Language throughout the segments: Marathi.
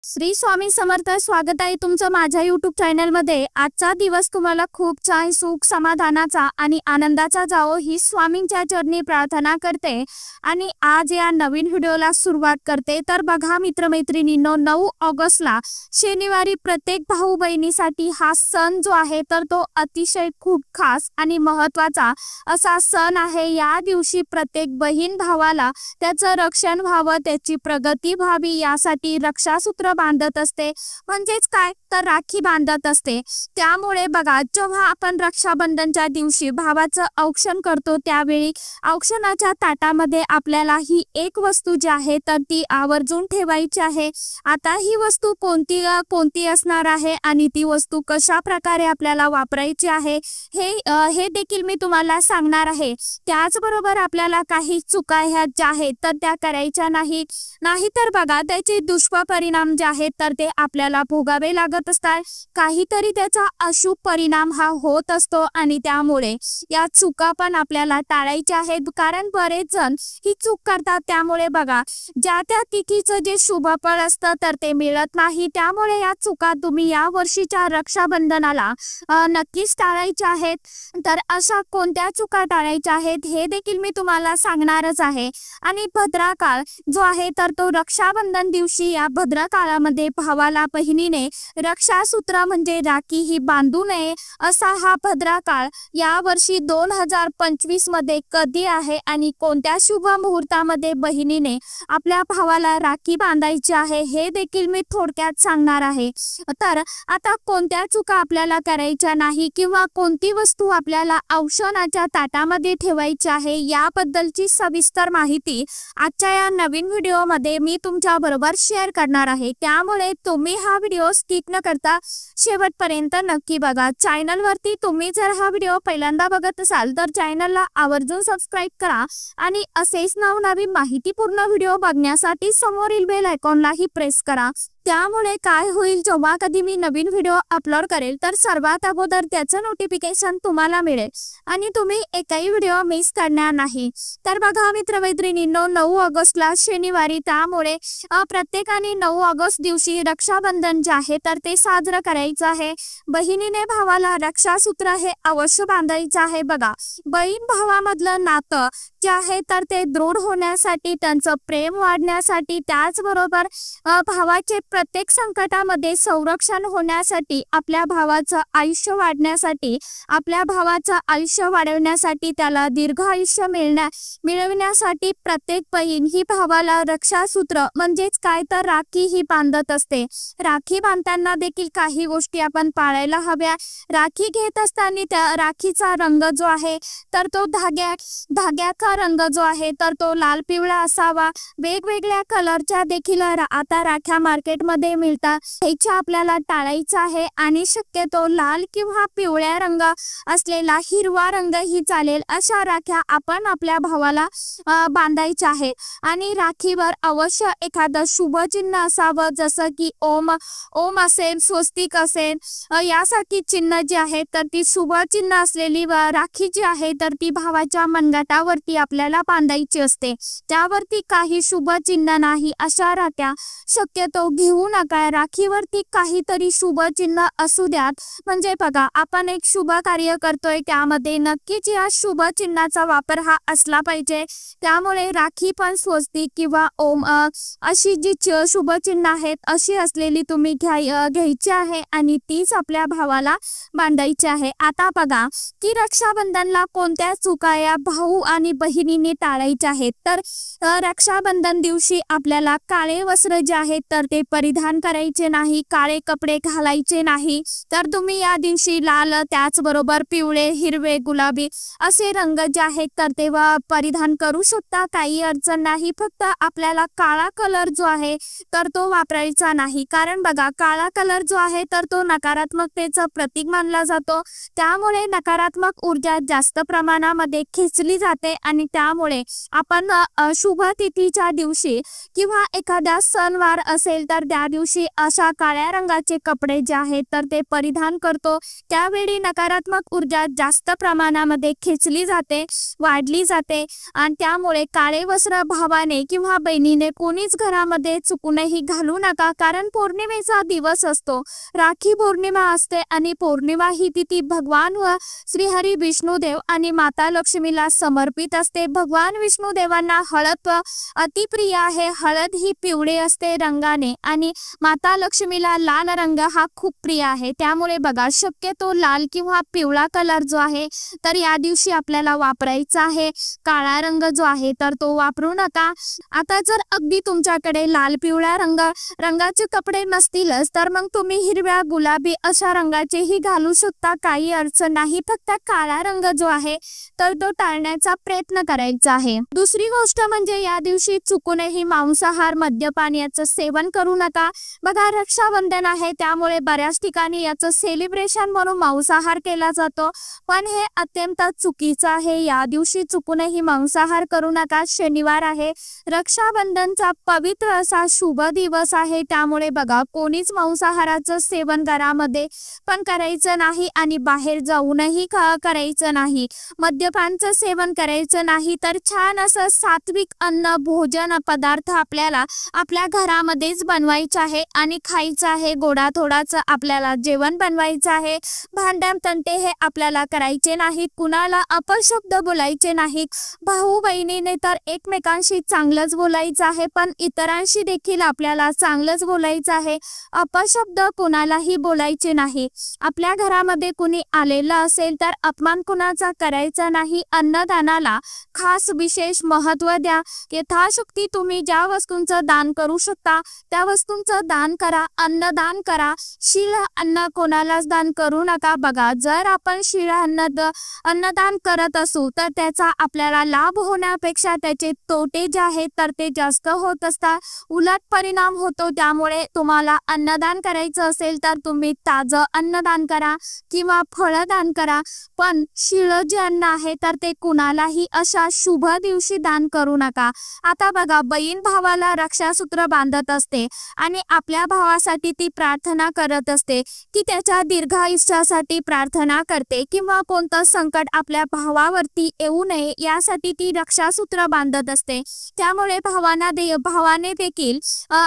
श्री स्वामी समर्थ. स्वागत आहे तुमचं माझ्या यूट्यूब चॅनलमध्ये. आजचा दिवस तुम्हाला खूप छान सुख समाधानाचा आणि आनंदाचा जावो ही स्वामींच्या चरणी प्रार्थना करते आणि आज या नवीन व्हिडिओला सुरुवात करते. तर बघा मित्रमैत्रिणींनो, 9 ऑगस्टला शनिवारी प्रत्येक भाऊ बहिणीसाठी हा सण जो आहे तर तो अतिशय खूप खास आणि महत्त्वाचा असा सण आहे. या दिवशी प्रत्येक बहीण भावाला त्याचं रक्षण व्हावं, त्याची प्रगती व्हावी यासाठी रक्षासूत्र बांधत असते, म्हणजेच काय तर राखी बांधत असते. त्यामुळे बघा, जेव्हा आपण रक्षाबंधनच्या दिवशी भावाचं औक्षण करतो त्यावेळी औक्षणाच्या ताटामध्ये आपल्याला ही एक वस्तू जी आहे तर ती आवर्जून ठेवायची आहे. आता ही वस्तू कोणती असणार आहे आणि ती वस्तू कशा प्रकारे आपल्याला वापरायची आहे हे देखील मी तुम्हाला सांगणार आहे. त्याचबरोबर आपल्याला काही चुका ह्या ज्या आहेत तर त्या करायच्या नाहीतर बघा त्याचे दुष्परिणाम जे आहेत तर ते आपल्याला भोगावे लागत असतात. काहीतरी त्याचा अशुभ परिणाम हा होत असतो आणि त्यामुळे या चुका पण आपल्याला टाळायच्या आहेत. कारण बरेच जण ही चूक करतात. त्यामुळे बघा, ज्या त्या तिथीचं जे शुभफळ असतं तर ते मिळत नाही. त्यामुळे या चुका तुम्ही या वर्षीच्या रक्षाबंधनाला नक्कीच टाळायच्या आहेत. तर अशा कोणत्या चुका टाळायच्या आहेत हे देखील मी तुम्हाला सांगणारच आहे. आणि भद्राकाळ जो आहे तर तो रक्षाबंधन दिवशी या भद्रकाळामध्ये भावाला बहिणीने रक्षासूत्र म्हणजे राखी ही बांधू नये असा हा भद्रकाळ या वर्षी 2025 मध्ये कधी आहे आणि कोणत्या शुभ मुहूर्तामध्ये बहिणीने आपल्या भावाला राखी बांधायची आहे हे देखील मी थोडक्यात सांगणार आहे. तर आता कोणत्या चुका आपल्याला करायच्या नाही किंवा कोणती वस्तू आपल्याला औक्षणाच्या ताटामध्ये ठेवायची आहे याबद्दलची सविस्तर माहिती आजच्या या नवीन व्हिडिओमध्ये मी तुमच्या बरोबर शेअर करणार आहे. त्यामुळे तुम्ही हा व्हिडिओ स्किप न करता शेवटपर्यंत नक्की बघा. चॅनलवरती तुम्ही जर हा व्हिडिओ पहिल्यांदा बघत असाल तर चॅनलला आवर्जून सबस्क्राईब करा आणि असेच नवनवीन माहितीपूर्ण व्हिडिओ बघण्यासाठी समोरील बेल आयकॉनलाही प्रेस करा. त्यामुळे काय होईल, जेव्हा कधी मी नवीन व्हिडिओ अपलोड करेल तर सर्वात अगोदर त्याचं नोटिफिकेशन तुम्हाला मिळेल आणि तुम्ही एकही व्हिडिओ मिस करणार नाही. तर बघा मित्रमैत्रिणींनो, 9 ऑगस्टला शनिवारी, त्यामुळे प्रत्येकाने 9 ऑगस्ट दिवशी रक्षाबंधन जे आहे तर ते साजरं करायचं आहे. बहिणीने भावाला रक्षासूत्र हे अवश्य बांधायचं आहे. बघा, बहीण भावामधलं नातं जे आहे तर ते दृढ होण्यासाठी, त्यांचं प्रेम वाढण्यासाठी, त्याचबरोबर भावाचे प्रत्येक संकटामध्ये संरक्षण होण्यासाठी, आपल्या भावाचं आयुष्य वाढण्यासाठी, आपल्या भावाचं आयुष्य वाढवण्यासाठी, त्याला दीर्घ आयुष्य मिळवण्यासाठी प्रत्येक बहीण ही भावाला रक्षासूत्र म्हणजेच काय तर राखी ही बांधत असते. राखी बांधताना देखील काही गोष्टी आपण पाळायला हव्या. राखी घेत असताना त्या राखीचा रंग जो आहे तर तो धाग्याचा रंग जो आहे तर तो लाल पिवळा असावा. वेगवेगळ्या कलरच्या देखील आता राख्या मार्केटमध्ये मिळतात, ह्याच्या आपल्याला टाळायचं आहे आणि शक्यतो लाल किंवा पिवळ्या रंग असलेला हिरवा रंग ही चालेल अशा राख्या आपण आपल्या भावाला बांधायच्या आहे. आणि राखीवर अवश्य एखादं शुभ चिन्ह असावं, जसं की ओम असेल, स्वस्तिक असेल, यासाठी चिन्ह जे आहे तर ती शुभ चिन्ह असलेली राखी जी आहे तर ती भावाच्या मनगटावरती आपल्याला बांधायची असते. त्यावरती काही शुभ चिन्ह नाही अशा राख्या शक्यतो घेऊ नका. राखीवरती काहीतरी शुभ चिन्ह असू द्यात. म्हणजे बघा, आपण एक शुभ कार्य करतोय त्यामध्ये नक्कीच या शुभ चिन्हाचा वापर हा असला पाहिजे. त्यामुळे राखी पण स्वस्तिक किंवा ओम अशी जी शुभ चिन्ह आहेत अशी असलेली तुम्ही घ्यायची आहे आणि तीच आपल्या भावाला बांधायची आहे. आता बघा की रक्षाबंधनला कोणत्या चुका या भाऊ आणि बहिणीने टाळायच्या आहेत. तर रक्षाबंधन दिवशी आपल्याला काळे वस्त्र जे आहेत तर ते परिधान करायचे नाही, काळे कपडे घालायचे नाही. तर तुम्ही या दिवशी लाल, त्याचबरोबर पिवळे, हिरवे, गुलाबी असे रंग जे आहेत तर ते परिधान करू शकता. काही अडचण नाही. फक्त आपल्याला काळा कलर जो आहे तर तो वापरायचा नाही. कारण बघा, काळा कलर जो आहे तर तो नकारात्मकतेचं प्रतीक मानला जातो. त्यामुळे नकारात्मक ऊर्जा जास्त प्रमाणामध्ये खेचली जाते आणि त्यामुळे आपण शुभ तिथीच्या दिवशी किंवा एखाद्या सणवार असेल तर त्या दिवशी अशा काळ्या रंगाचे कपडे जे आहेत तर ते परिधान करतो, त्यावेळी नकारात्मक ऊर्जा जास्त प्रमाणामध्ये खेचली जाते, वाढली जाते आणि त्यामुळे काळे वस्त्र भावाने किंवा बहिणीने कोणीच घरामध्ये चुकूनही घालू नका, कारण पौर्णिमेचा दिवस असतो, राखी पौर्णिमा असते आणि पौर्णिमा ही तिथी भगवान व श्रीहरी विष्णुदेव आणि माता लक्ष्मीला समर्पित असते. भगवान विष्णुदेवांना हळद अतिप्रिय आहे. हळद ही पिवळे असते रंगाने आणि माता लक्ष्मीला लाल रंग हा खूप प्रिय आहे. त्यामुळे बघा, शक्यतो लाल किंवा पिवळा कलर जो आहे तर या दिवशी आपल्याला वापरायचा आहे. काळा रंग जो आहे तर तो वापरू नका. आता जर अगदी तुमच्याकडे लाल पिवळ्या रंगाचे कपडे नसतीलच तर मग तुम्ही हिरव्या गुलाबी अशा रंगाचेही घालू शकता, काही अडचण नाही. फक्त काळा रंग जो आहे तर तो टाळण्याचा प्रयत्न करायचा आहे. दुसरी गोष्ट म्हणजे या दिवशी चुकूनही मांसाहार, मद्यपान याचं सेवन करू नका. बघा, रक्षाबंधन आहे त्यामुळे बऱ्याच ठिकाणी याचं सेलिब्रेशन म्हणून मांसाहार केला जातो, पण हे अत्यंत चुकीचं आहे. या दिवशी चुकूनही मांसाहार करू नका. शनिवार आहे, रक्षाबंधनचा पवित्र असा शुभ दिवस आहे, त्यामुळे बघा कोणीच मांसाहाराचं सेवन घरामध्ये पण करायचं नाही आणि बाहेर जाऊनही करायचं नाही. मद्यपानचं सेवन करायचं नाही. तर छान असं सात्विक अन्न, भोजन, पदार्थ आपल्याला आपल्या घरामध्येच बनवायचं आहे आणि खायचं आहे. गोडाधोडाचं आपल्याला जेवण बनवायचं आहे. भांडण तंटे हे आपल्याला करायचे नाहीत. कुणाला अपशब्द बोलायचे नाहीत. भाऊ बहिणीने तर एकमेकांशी चांगलंच बोलायचं आहे, पण इतरांशी देखील आपल्याला चांगलंच बोलायचं आहे. अपशब्द कोणालाही बोलायचे नाही. आपल्या घरामध्ये कुणी आलेलं असेल तर अपमान कुणाचा करायचा नाही. अन्नदानाला खास विशेष महत्त्व द्या. यथाशक्ती तुम्ही ज्या वस्तूंचं दान करू शकता त्या वस्तूंचं दान करा. अन्नदान करा. शिळ अन्न कोणालाच दान करू नका. बघा, जर आपण शिळ अन्नदान करत असू तर त्याचा आपल्याला लाभ होण्यापेक्षा त्याचे तोटे जे आहेत तर ते जास्त होत असतात, उलट परिणाम होतो. त्यामुळे तुम्हाला अन्नदान करायचं असेल तर तुम्ही ताजं अन्नदान करा किंवा फळदान करा, पण शिळ जे अन्न आहे तर ते कुणालाही अशा शुभ दिवशी दान करू नका. आता बघा, बहीण भावाला रक्षासूत्र बांधत असते आणि आपल्या भावासाठी ती प्रार्थना करत असते की त्याच्या दीर्घायुष्यासाठी प्रार्थना करते किंवा कोणतं संकट आपल्या भावावरती येऊ नये यासाठी ती रक्षासूत्र बांधत असते. त्यामुळे भावाने देखील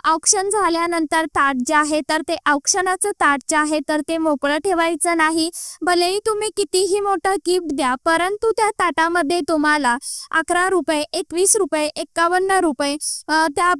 औक्षण झाल्यानंतर ताट जे आहे तर ते औक्षणाचं ताट जे आहे तर ते मोकळं ठेवायचं नाही. भलेही तुम्ही कितीही मोठं गिफ्ट द्या, परंतु त्या ताटामध्ये तुम्हाला 11 रुपये, 21 रुपये, 51 रुपये त्या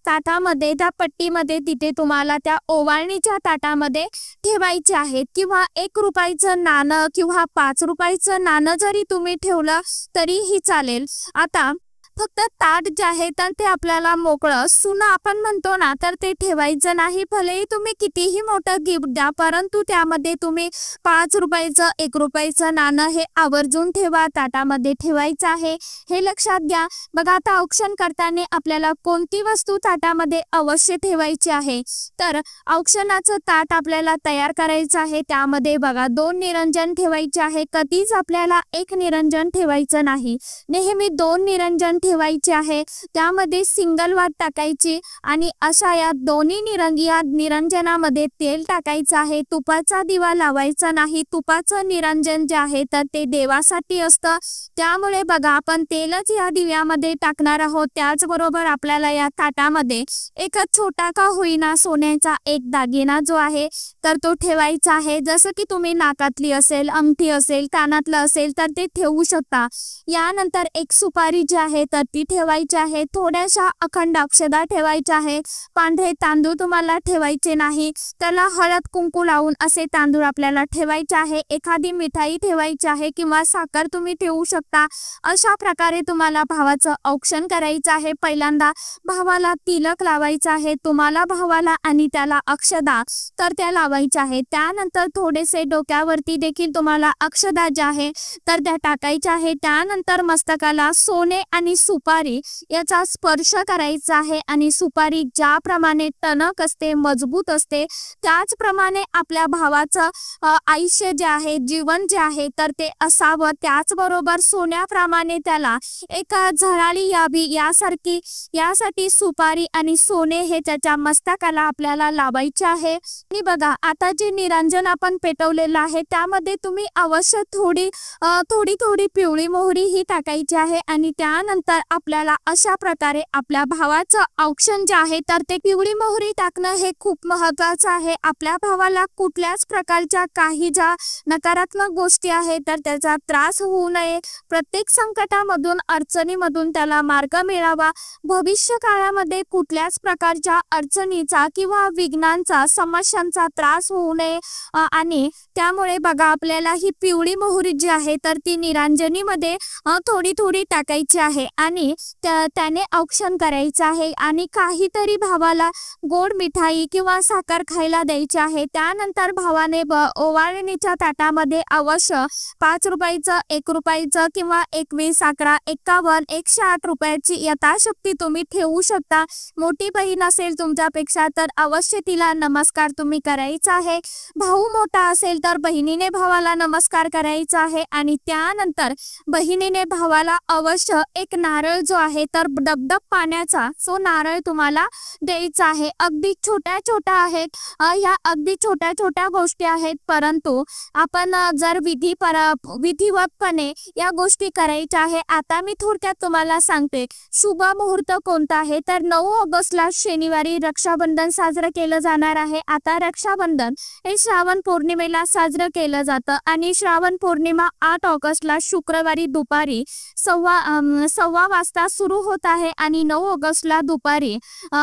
ताटामध्ये, त्या पट्टीमध्ये तिथे तुम्हाला त्या ओवाळणीच्या ताटामध्ये ठेवायचे आहेत. किंवा 1 रुपयाचं नाणं किंवा 5 रुपयाचं नाणं जरी तुम्ही ठेवलं तरीही चालेल. आता फक्त ताट जे आहे तर ते आपल्याला मोकळं सुनं आपण म्हणतो ना तर ते ठेवायचं नाही. भलेही तुम्ही कितीही मोठं गिफ्ट द्या, परंतु त्यामध्ये तुम्ही 5 रुपयाचं, 1 रुपयाचं नाणं हे आवर्जून ठेवा, ताटामध्ये ठेवायचं आहे, हे लक्षात घ्या. बघा, आता औक्षण करताना आपल्याला कोणती वस्तू ताटामध्ये अवश्य ठेवायची आहे तर औक्षणाचं ताट आपल्याला तयार करायचं आहे. त्यामध्ये बघा 2 निरंजन ठेवायचे आहे. कधीच आपल्याला 1 निरंजन ठेवायचं नाही. नेहमी 2 निरंजन ठेवायचे आहे. त्यामध्ये सिंगल वाट टाकायची आणि अशा या दोन्ही निरंजनामध्ये तेल टाकायचं आहे. तुपाचा दिवा लावायचा नाही. तुपाचं निरंजन जे आहे तर ते देवासाठी असतं. त्यामुळे बघा, आपण तेलच या दिव्यामध्ये टाकणार आहोत. त्याचबरोबर आपल्याला या ताटामध्ये एक छोटा का होईना सोन्याचा एक दागिना जो आहे तर तो ठेवायचा आहे. जसं की तुम्ही नाकातली असेल, अंगठी असेल, कानातलं असेल तर ते ठेवू शकता. यानंतर एक सुपारी जी आहे तर ती ठेवायची आहे. थोड्याशा अखंड अक्षदा ठेवायच्या आहे. पांढरे तांदूळ तुम्हाला ठेवायचे नाही. त्याला हळद कुंकू लावून असे तांदूळ आपल्याला ठेवायचे आहे. एखादी मिठाई ठेवायची आहे किंवा साखर तुम्ही ठेवू शकता. अशा प्रकारे तुम्हाला भावाचं औक्षण करायचं आहे. पहिल्यांदा भावाला तिलक लावायचं आहे. तुम्हाला भावाला आणि त्याला अक्षदा तर त्या लावायच्या आहेत. त्यानंतर थोडेसे डोक्यावरती देखील तुम्हाला अक्षदा ज्या आहे तर त्या टाकायच्या आहे. त्यानंतर मस्तकाला सोने आणि सुपारी याचा स्पर्श करायचा आहे आणि सुपारी ज्याप्रमाणे टणक असते, मजबूत असते, त्याचप्रमाणे आपल्या भावाचं आयुष्य जे आहे, जीवन जे आहे तर ते असावं. त्याचबरोबर सोन्याप्रमाणे त्याला एक झळाळी यावी यासाठी सुपारी आणि सोने हे त्याच्या मस्तकाला आपल्याला लावायचे आहे. आणि बघा, आता जे निरांजन आपण पेटवलेलं आहे त्यामध्ये तुम्ही अवश्य थोडी पिवळी मोहरी ही टाकायची आहे आणि त्यानंतर आपल्याला अशा प्रकारे आपल्या भावाचं औक्षण जे आहे तर ते पिवळी मोहरी टाकणं हे खूप महत्त्वाचं आहे. आपल्या भावाला कुठल्याच प्रकारच्या काही ज्या नकारात्मक गोष्टी आहेत तर त्याचा त्रास होऊ नये, प्रत्येक संकटामधून, अडचणीमधून त्याला मार्ग मिळावा, भविष्य काळामध्ये कुठल्याच प्रकारच्या अडचणीचा किंवा विघ्नांचा, समस्यांचा त्रास होऊ नये. आणि त्यामुळे बघा, आपल्याला ही पिवळी मोहरी जी आहे तर ती निरांजनीमध्ये थोडी टाकायची आहे आणि त्याने औक्षण करायचं आहे आणि काहीतरी भावाला गोड मिठाई किंवा साखर खायला द्यायची आहे. त्यानंतर भावाने ओवाळणीच्या ताटामध्ये अवश्य 5 रुपयाचं, 1 रुपयाचं किंवा 21, 11, 51, 108 रुपयाची यथाशक्ती तुम्ही ठेवू शकता. मोठी बहीण असेल तुमच्यापेक्षा तर अवश्य तिला नमस्कार तुम्ही करायचा आहे. भाऊ मोठा असेल तर बहिणीने भावाला नमस्कार करायचा आहे आणि त्यानंतर बहिणीने भावाला अवश्य एक नारळ जो आहे तर डबडब पाण्याचा तो नारळ तुम्हाला द्यायचा आहे. अगदी छोट्या आहेत, ह्या अगदी छोट्या गोष्टी आहेत, परंतु आपण जर विधिवतपणे या गोष्टी करायच्या आहे. आता मी थोडक्यात तुम्हाला सांगते शुभ मुहूर्त कोणता आहे तर 9 ऑगस्टला शनिवारी रक्षाबंधन साजरं केलं जाणार आहे. आता रक्षाबंधन हे श्रावण पौर्णिमेला साजरं केलं जातं आणि श्रावण पौर्णिमा 8 ऑगस्टला शुक्रवारी दुपारी 1:15 वाजता सुरू होत आहे आणि 9 ऑगस्टला दुपारी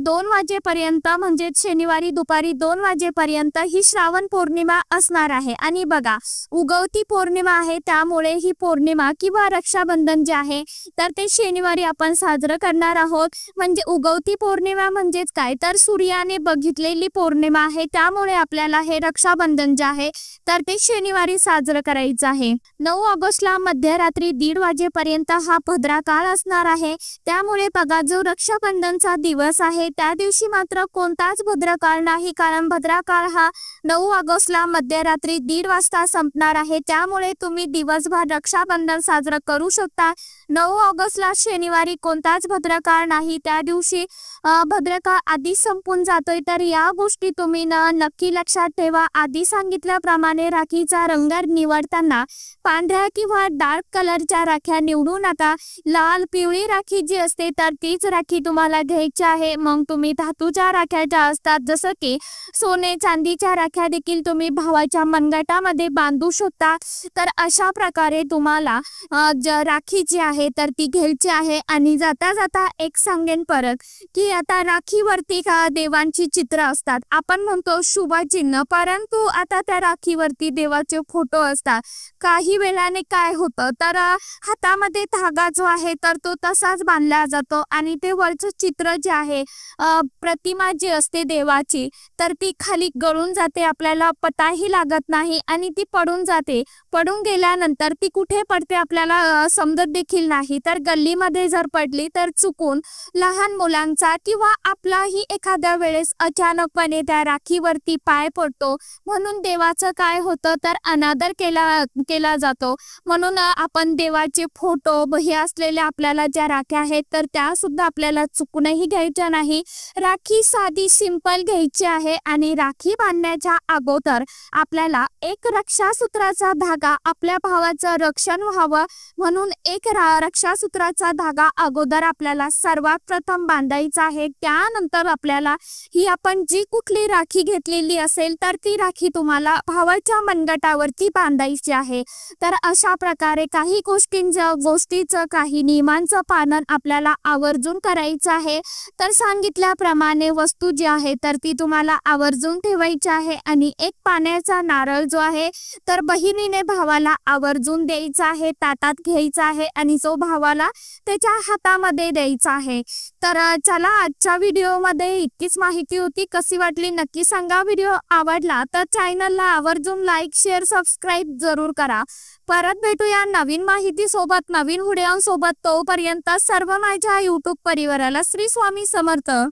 2 वाजेपर्यंत म्हणजे शनिवारी दुपारी 2 वाजेपर्यंत ही श्रावण पौर्णिमा असणार आहे. आणि बघा, उगवती पौर्णिमा आहे, त्यामुळे ही पौर्णिमा किंवा रक्षाबंधन जे आहे तर ते शनिवारी आपण साजरं करणार आहोत. म्हणजे उगवती पौर्णिमा म्हणजेच काय तर सूर्याने बघितलेली पौर्णिमा आहे, त्यामुळे आपल्याला हे रक्षाबंधन जे आहे तर ते शनिवारी साजरं करायचं आहे. 9 ऑगस्टला मध्यरात्री 1:30 वाजेपर्यंत हा भद्रा काळ असणार आहे. त्यामुळे बघा, जो रक्षाबंधनचा दिवस आहे त्या दिवशी मात्र कोणताच भद्रा काळ नाही, कारण भद्रा काळ हा 9 ऑगस्टला मध्यरात्री 1:30 वाजता संपणार आहे. त्यामुळे तुम्ही दिवसभर रक्षाबंधन साजरं करू शकता. 9 ऑगस्टला शनिवारी कोणताच भद्रा काळ नाही, त्या दिवशी भद्रा काळ आधी संपून जातोय. तर या गोष्टी तुम्ही नक्की लक्षात ठेवा. आधी सांगितल्याप्रमाणे राखीचा रंग निवडताना पांढऱ्या किंवा डार्क कलरच्या राख्या निवडू नका. लाल, पिवळी राखी जी असते तर तीच राखी तुम्हाला घ्यायची आहे. मग तुम्ही धातूच्या राख्या ज्या असतात जसं की सोने चांदीच्या राख्या देखील तुम्ही भावाच्या मनगटामध्ये बांधू शकता. तर अशा प्रकारे तुम्हाला राखी जी आहे तर ती घ्यायची आहे. आणि जाता एक सांगेन परत की आता राखीवरती देवांची चित्र असतात, आपण म्हणतो शुभ चिन्ह, परंतु आता त्या राखीवरती देवाचे फोटो असतात. काही वेळाने काय होतं तर हातामध्ये धागा जो आहे तर तो तसाच बांधला जातो आणि ते वरचं चित्र जे आहे, प्रतिमा जी असते देवाची तर ती खाली गळून जाते, आपल्याला पताही लागत नाही आणि ती पडून जाते. पडून गेल्यानंतर ती कुठे पडते आपल्याला समजत देखील नाही. तर गल्लीमध्ये जर पडली तर चुकून लहान मुलांचा किंवा आपलाही एखाद्या वेळेस अचानकपणे त्या राखीवरती पाय पडतो, म्हणून देवाचं काय होतं तर अनादर केला जातो. म्हणून आपण देवाचे फोटो हे असलेल्या आपल्याला ज्या राख्या आहेत तर त्या सुद्धा आपल्याला चुकूनही घ्यायच्या नाही. राखी साधी सिंपल घ्यायची आहे आणि राखी बांधण्याच्या अगोदर आपल्याला एक रक्षासूत्राचा धागा, आपल्या भावाचं रक्षण व्हावं म्हणून एक रक्षासूत्राचा धागा अगोदर आपल्याला सर्वात प्रथम बांधायचा आहे. त्यानंतर आपल्याला ही आपण जी कुठली राखी घेतलेली असेल तर ती राखी तुम्हाला भावाच्या मनगटावरती बांधायची आहे. तर अशा प्रकारे काही गोष्टीचं काही नियमांचं पालन आपल्याला आवर्जून करायचं आहे. तर सांगितल्याप्रमाणे वस्तू जी आहे तर ती तुम्हाला आवर्जून ठेवायची आहे. आणि एक पाण्याचा नारळ जो आहे तर बहिणीने भावाला आवर्जून द्यायचा आहे, ताटात घ्यायचा आहे आणि जो भावाला त्याच्या हातामध्ये द्यायचा आहे. तर तर चला आजच्या व्हिडिओमध्ये इतकीच माहिती होती. कशी वाटली नक्की सांगा. व्हिडिओ आवडला तर चॅनलला आवर्जून लाईक शेअर सबस्क्राईब जरूर करा. परत भेटूया नवीन माहिती सोबत नवीन व्हिडिओ सोबत. तोपर्यंत सर्व माझ्या यूट्यूब परिवाराला श्री स्वामी समर्थ.